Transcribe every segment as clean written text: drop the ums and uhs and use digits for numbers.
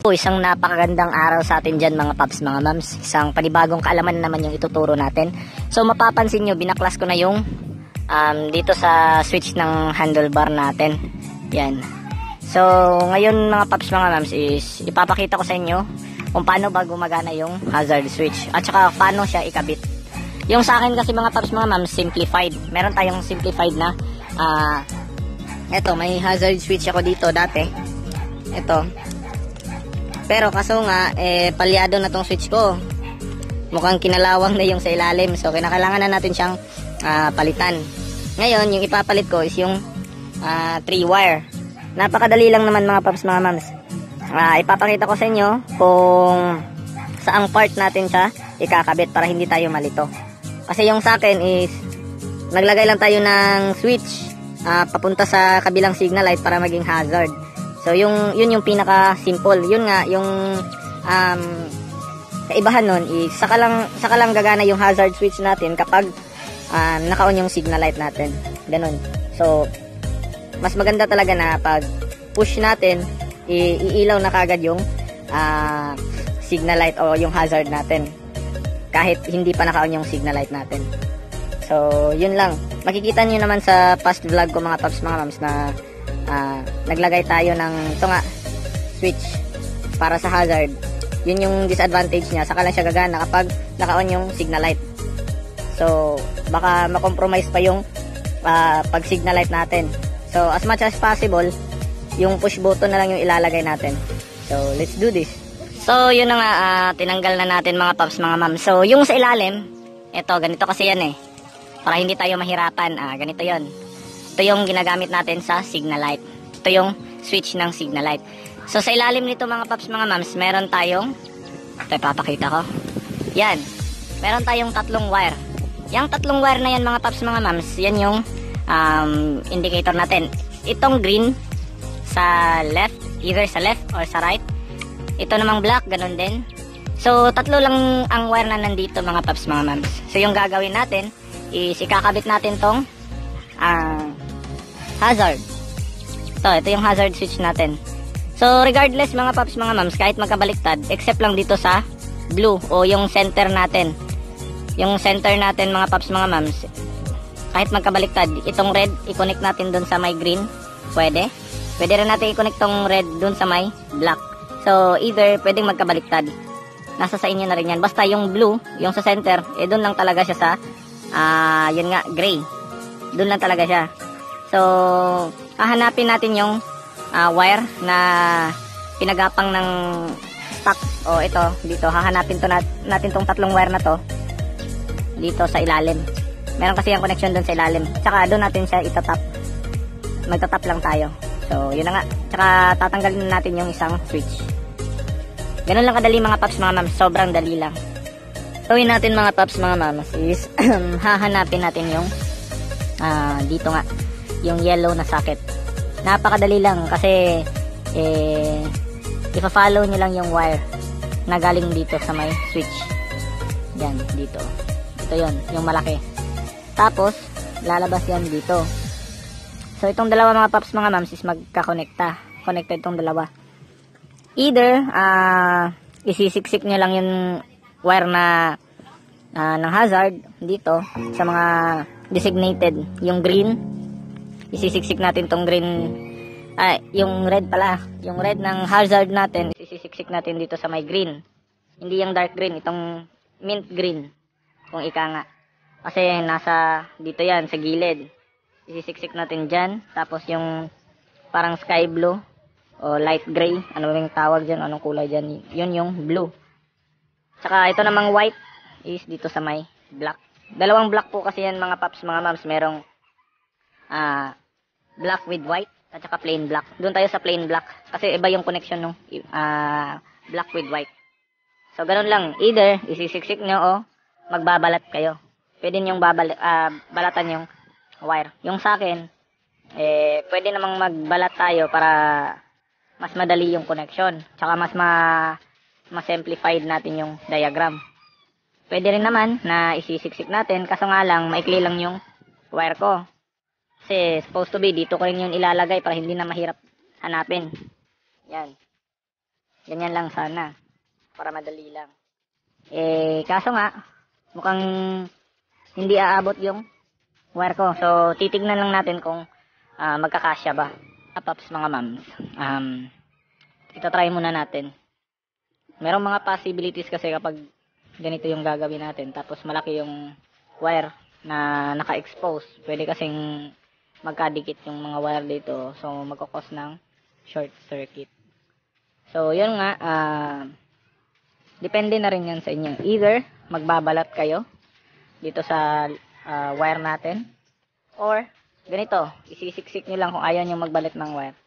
po, isang napakagandang araw sa atin dyan mga paps, mga mams. Isang panibagong kaalaman naman yung ituturo natin. So mapapansin nyo, binaklas ko na yung dito sa switch ng handlebar natin. Yan. So ngayon mga paps, mga mams, is ipapakita ko sa inyo kung paano ba gumagana yung hazard switch. At saka paano siya ikabit. Yung sa akin kasi mga paps, mga mams, simplified. Meron tayong simplified na eto, may hazard switch ako dito dati. Eto. Pero kaso nga, palyado na tong switch ko. Mukhang kinalawang na yung sa ilalim. So, kinakailangan na natin siyang palitan. Ngayon, yung ipapalit ko is yung 3-wire. Napakadali lang naman mga paps, mga mams. Ipapakita ko sa inyo kung saang part natin siya ikakabit para hindi tayo malito. Kasi yung sa akin is, naglagay lang tayo ng switch papunta sa kabilang signal light para maging hazard. So yun yung pinaka simple. Yun nga yung kaibahan nun is saka lang gagana yung hazard switch natin kapag naka-on yung signal light natin. Ganun. So mas maganda talaga na pag push natin iilaw na kagad yung signal light o yung hazard natin kahit hindi pa naka-on yung signal light natin. So yun lang. Makikita nyo naman sa past vlog ko mga paps, mga mams na naglagay tayo ng ito nga switch para sa hazard. Yun yung disadvantage niya, saka lang siya gagana kapag naka-on yung signal light. So baka makompromise pa yung pag signal light natin. So as much as possible, yung push button na lang yung ilalagay natin. So let's do this. So yun na nga, tinanggal na natin mga paps, mga ma'am. So yung sa ilalim, eto ganito kasi yan para hindi tayo mahirapan. Ganito yon. Ito yung ginagamit natin sa signal light. Ito yung switch ng signal light. So sa ilalim nito mga paps, mga mams, meron tayong, ito ipapakita ko. Yan. Meron tayong 3 wire. Yung 3 wire na yan mga paps, mga mams, yan yung indicator natin. Itong green sa left, either sa left or sa right. Ito namang black, ganun din. So 3 lang ang wire na nandito mga paps, mga mams. So yung gagawin natin is ikakabit natin tong hazard. Ito yung hazard switch natin. So regardless mga paps, mga mams, kahit magkabaliktad, except lang dito sa blue o yung center natin. Yung center natin mga paps, mga mams, kahit magkabaliktad, itong red i-connect natin dun sa may green. Pwede rin natin i-connect tong red dun sa may black. So either pwedeng magkabaliktad, nasa sa inyo na rin yan. Basta yung blue, yung sa center, dun lang talaga siya sa yun nga, gray. Dun lang talaga siya. So hahanapin natin yung wire na pinagapang ng stock. O ito, dito, hahanapin natin tong 3 wire na to dito sa ilalim. Meron kasi yung connection dun sa ilalim. Tsaka doon natin siya itatap. Magtatap lang tayo. So yun na nga. Tsaka tatanggalin natin yung isang switch. Ganun lang kadali mga paps, mga mams. Sobrang dali lang. Gawin natin mga paps, mga mams is hahanapin natin yung dito nga yung yellow na socket. Napakadali lang kasi ipa-follow nyo lang yung wire na galing dito sa may switch. Yan, dito. Ito yon, yung malaki. Tapos lalabas yan dito. So itong dalawa mga paps, mga mams is magkakonekta. Connected itong dalawa. Either isisiksik nyo lang yung wire na ng hazard dito sa mga designated. Yung green, isisiksik natin tong green, yung red pala, yung red ng hazard natin, isisiksik natin dito sa may green. Hindi yung dark green, itong mint green, kung ika nga. Kasi nasa dito yan, sa gilid. Isisiksik natin dyan. Tapos yung parang sky blue o light gray, ano yung tawag dyan, anong kulay dyan, yun yung blue. Tsaka ito namang white is dito sa may black. Dalawang black po kasi yan mga paps, mga mams. Merong black with white at saka plain black. Doon tayo sa plain black kasi iba yung connection ng black with white. So ganun lang, either isisiksik nyo o magbabalat kayo. Pwede nyong balatan yung wire. Yung sa akin, pwede namang magbalat tayo para mas madali yung connection. Tsaka mas simplified natin yung diagram. Pwede rin naman na isisiksik natin, kaso nga lang maikli lang yung wire ko. Kasi supposed to be dito ko rin yung ilalagay para hindi na mahirap hanapin. Yan. Ganyan lang sana. Para madali lang. Kaso nga, mukhang hindi aabot yung wire ko. So, titignan lang natin kung magkakasya ba. Paps mga mams. Itatry muna natin. Merong mga possibilities kasi kapag ganito yung gagawin natin. Tapos malaki yung wire na naka-expose. Pwede kasing magkadikit yung mga wire dito. So, magkakos ng short circuit. So, yun nga. Depende na rin yan sa inyo. Either magbabalat kayo dito sa wire natin. Or, ganito. Isisiksik nyo lang kung ayaw nyo magbalit ng wire.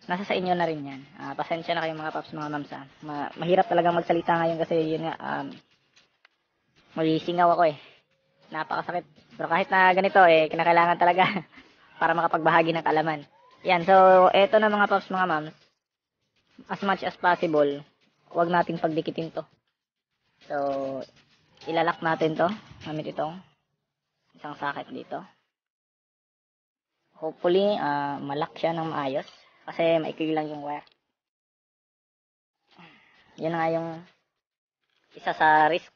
Nasa sa inyo na rin yan. Pasensya na kayo mga paps, mga mams. Mahirap talagang magsalita ngayon kasi yun nga, malisingaw ako napakasakit. Pero kahit na ganito, kinakailangan talaga para makapagbahagi ng kalaman. Yan, so, eto na mga paps, mga mams. As much as possible, huwag nating pagdikitin to. So, ilalak natin to. Gamit itong isang socket dito. Hopefully, malak siya ng maayos. Kasi maikli lang yung wire. Yan nga yung isa sa risk.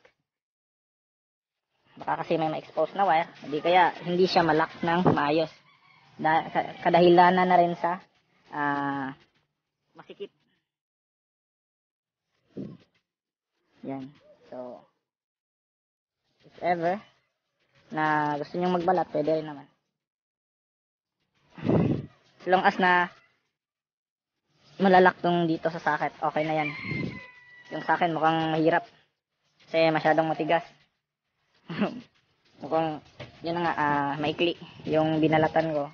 Baka kasi may ma-expose na wire. Hindi kaya hindi siya malak ng maayos. Kadahilanan na rin sa masikip. Yan. So, if ever na gusto nyong magbalat, pwede rin naman. As long as na malalak tong dito sa socket, okay na yan. Yung sa akin mukhang mahirap kasi masyadong matigas. Mukhang yun na nga, maikli yung binalatan ko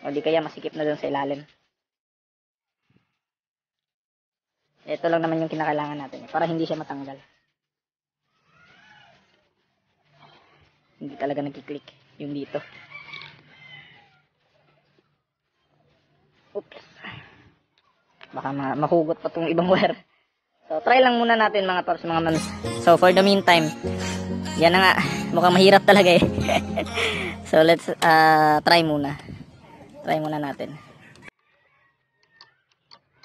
o di kaya masikip na dun sa ilalim. Ito lang naman yung kinakailangan natin para hindi siya matanggal. Hindi talaga nagkiklik yung dito. Oops. Baka mahugot pa tong ibang wire. So, try lang muna natin mga paps, mga mams. So, for the meantime, yan na nga. Mukhang mahirap talaga So, let's try muna. Try muna natin.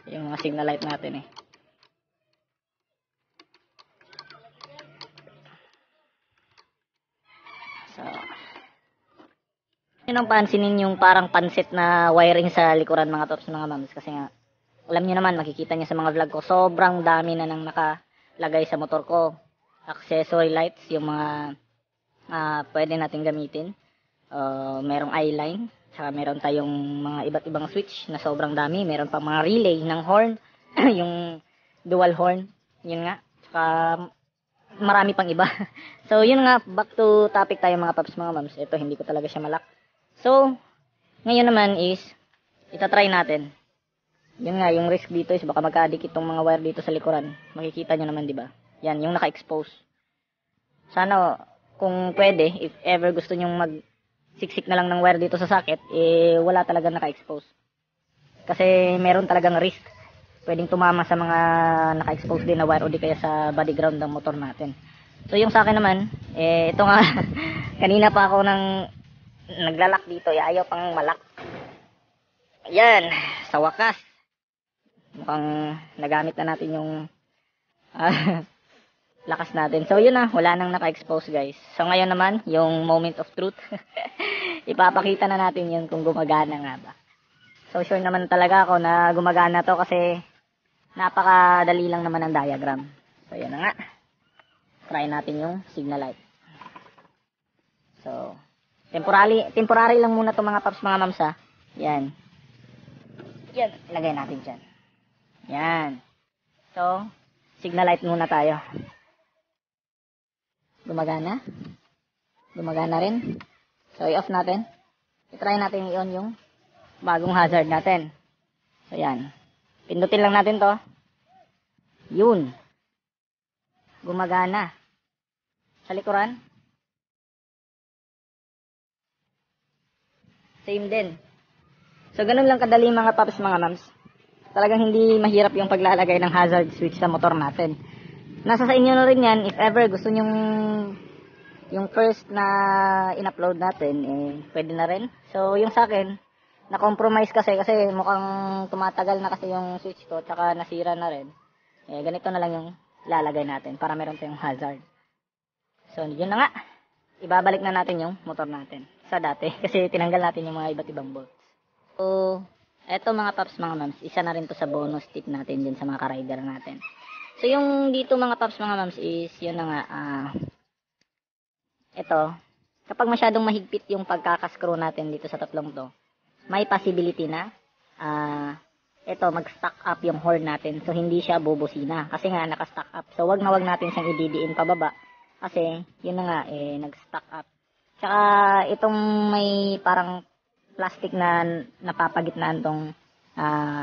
Yung mga signal light natin So, yun ang pansinin yung parang pansit na wiring sa likuran mga paps, mga mams. Kasi nga, alam nyo naman, makikita nyo sa mga vlog ko, sobrang dami na nang nakalagay sa motor ko. Accessory lights, yung mga pwede natin gamitin. Merong eyeline, saka meron tayong mga iba't ibang switch na sobrang dami. Meron pa mga relay ng horn, yung dual horn, yun nga. Saka marami pang iba. So, yun nga, back to topic tayo mga paps, mga mams. Ito, hindi ko talaga siya malak. So, ngayon naman is, itatry natin. Yun nga, yung risk dito is baka magkadikit itong mga wire dito sa likuran. Makikita nyo naman, di ba? Yan, yung naka-expose. Sana, kung pwede, if ever gusto nyong magsiksik na lang ng wire dito sa socket, wala talaga naka-expose. Kasi meron talagang risk. Pwedeng tumama sa mga naka-expose din na wire o di kaya sa body ground ng motor natin. So, yung sa akin naman, ito nga, kanina pa ako naglalak dito, ayaw pang malak. Yan, sa wakas. Mukhang nagamit na natin yung lakas natin. So, yun na. Wala nang naka-expose, guys. So, ngayon naman, yung moment of truth. Ipapakita na natin yun kung gumagana nga ba. So, sure naman talaga ako na gumagana to kasi napakadali lang naman ang diagram. So, yun na nga. Try natin yung signal light. So, temporary lang muna to mga paps, mga mams ha. Yan. Yan, ilagay natin dyan. Yan. So, signal light muna tayo. Gumagana. Gumagana rin. So, i-off natin. I-try natin i-on yung bagong hazard natin. So, yan. Pindutin lang natin to. Yun. Gumagana. Sa likuran. Same din. So, ganun lang kadali mga paps, mga mams. Talagang hindi mahirap yung paglalagay ng hazard switch sa motor natin. Nasa sa inyo na rin yan. If ever gusto nyong yung first na in-upload natin, pwede na rin. So, yung sa akin, na-compromise kasi mukhang tumatagal na kasi yung switch ko, tsaka nasira na rin. ganito na lang yung lalagay natin para meron tayong hazard. So, yun na nga. Ibabalik na natin yung motor natin sa dati kasi tinanggal natin yung mga iba't ibang bolts. So, eto mga paps, mga mams, isa na rin to sa bonus tip natin din sa mga ka-rider natin. So, yung dito mga paps, mga mams is, yun na nga, eto, kapag masyadong mahigpit yung pagkakaskrew natin dito sa tatlong to, may possibility na, ito, mag-stack up yung horn natin. So, hindi siya bubusina. Kasi nga, naka-stack up. So, wag na wag natin siyang ididiin pababa. Kasi, yun na nga, nag-stack up. Tsaka, itong may parang plastic na napapagitnaan tong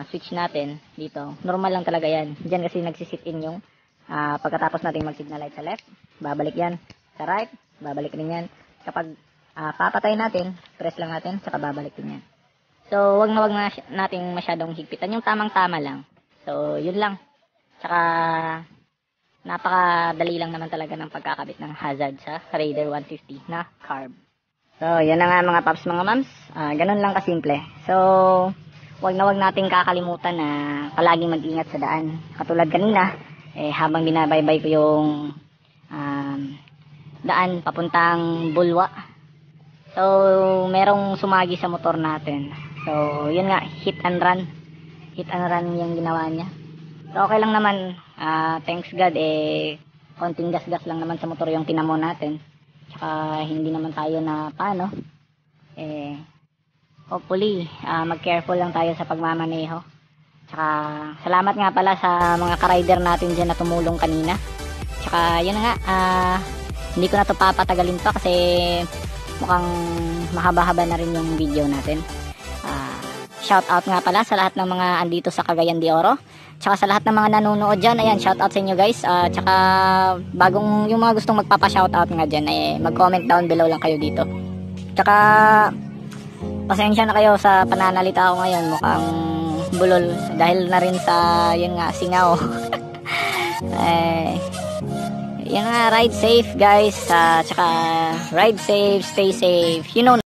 switch natin dito. Normal lang talaga yan. Diyan kasi nagsisit in yung pagkatapos natin mag-signalize sa left, babalik yan. Sa right, babalik din yan. Kapag papatay natin, press lang natin, tsaka babalik din yan. So, wag na nating masyadong higpitan. Yung tamang-tama lang. So, yun lang. Tsaka, napakadali lang naman talaga ng pagkakabit ng hazard sa Raider 150 na carb. So, yun na nga mga paps, mga mams. Ganun lang kasimple. So, wag na wag nating kakalimutan na palaging mag-ingat sa daan. Katulad kanina, habang binabaybay ko yung daan papuntang Bulwa. So, merong sumagi sa motor natin. So, yun nga, hit and run. Hit and run yung ginawa niya. So, okay lang naman. Thanks God, konting gas-gas lang naman sa motor yung tinamo natin. Tsaka, hindi naman tayo na paano. Hopefully, mag-careful lang tayo sa pagmamaneho. Tsaka, salamat nga pala sa mga ka-rider natin dyan na tumulong kanina. Tsaka, yun nga, hindi ko na to papatagalin pa kasi mukhang mahaba-haba na rin yung video natin. Shout out nga pala sa lahat ng mga andito sa Cagayan de Oro. Tsaka sa lahat ng mga nanonood dyan, ayan, shout out sa inyo guys. Tsaka bagong yung mga gustong magpapa-shout out nga dyan, mag-comment down below lang kayo dito. Tsaka pasensya na kayo sa pananalita ko ngayon, mukhang bulol dahil na rin sa yun nga, singaw. Yun nga, ride safe guys. Tsaka ride safe, stay safe. You know